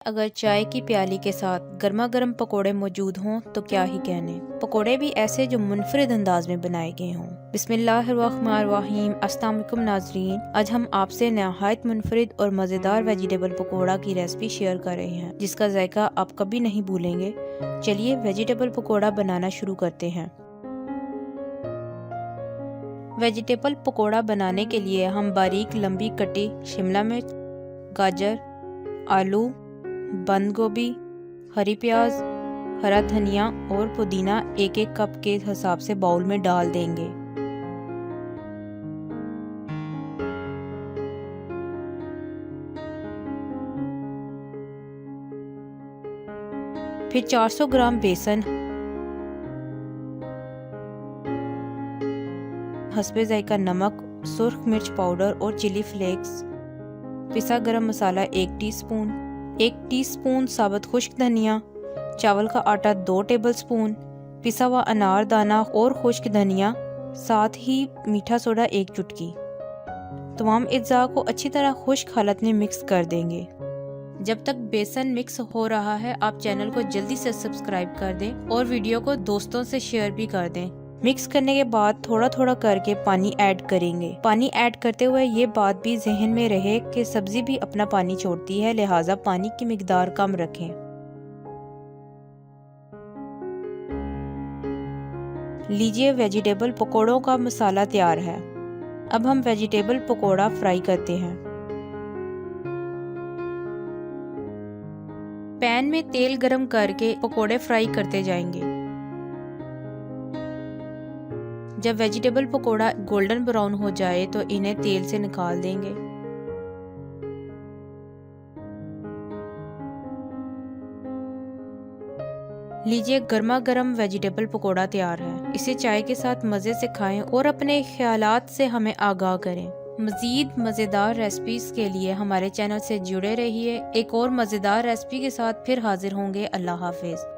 अगर चाय की प्याली के साथ गर्मा गर्म पकोड़े मौजूद हों तो क्या ही कहने। पकोड़े भी ऐसे जो मुनफरिद अंदाज में बनाए गए हों। बिस्मिल्लाहिर्रहमानिर्रहीम। अस्सलाम वालेकुम नाजरीन, आज हम आपसे नहायत मुनफरिद और मज़ेदार वेजिटेबल पकोड़ा की रेसिपी शेयर कर रहे हैं जिसका जायका आप कभी नहीं भूलेंगे। चलिए वेजिटेबल पकोड़ा बनाना शुरू करते हैं। वेजिटेबल पकोड़ा बनाने के लिए हम बारीक लंबी कटी शिमला मिर्च, गाजर, आलू, बंद गोभी, हरी प्याज, हरा धनिया और पुदीना एक एक कप के हिसाब से बाउल में डाल देंगे। फिर 400 ग्राम बेसन, हस्बे जायका नमक, सुर्ख मिर्च पाउडर और चिली फ्लेक्स, पिसा गरम मसाला 1 टीस्पून, 1 टीस्पून साबुत खुश्क धनिया, चावल का आटा 2 टेबलस्पून, पिसा हुआ अनार दाना और खुश्क धनिया, साथ ही मीठा सोडा 1 चुटकी। तमाम अज्जा को अच्छी तरह खुश्क हालत में मिक्स कर देंगे। जब तक बेसन मिक्स हो रहा है आप चैनल को जल्दी से सब्सक्राइब कर दें और वीडियो को दोस्तों से शेयर भी कर दें। मिक्स करने के बाद थोड़ा थोड़ा करके पानी ऐड करेंगे। पानी ऐड करते हुए ये बात भी जहन में रहे कि सब्जी भी अपना पानी छोड़ती है, लिहाजा पानी की मिकदार कम रखें। लीजिए वेजिटेबल पकोड़ों का मसाला तैयार है। अब हम वेजिटेबल पकोड़ा फ्राई करते हैं। पैन में तेल गरम करके पकोड़े फ्राई करते जाएंगे। जब वेजिटेबल पकोड़ा गोल्डन ब्राउन हो जाए तो इन्हें तेल से निकाल देंगे। लीजिए गर्मा गर्म वेजिटेबल पकोड़ा तैयार है। इसे चाय के साथ मज़े से खाएं और अपने ख्यालात से हमें आगाह करें। मज़ीद मज़ेदार रेसिपीज़ के लिए हमारे चैनल से जुड़े रहिए। एक और मज़ेदार रेसिपी के साथ फिर हाजिर होंगे। अल्लाह हाफिज़।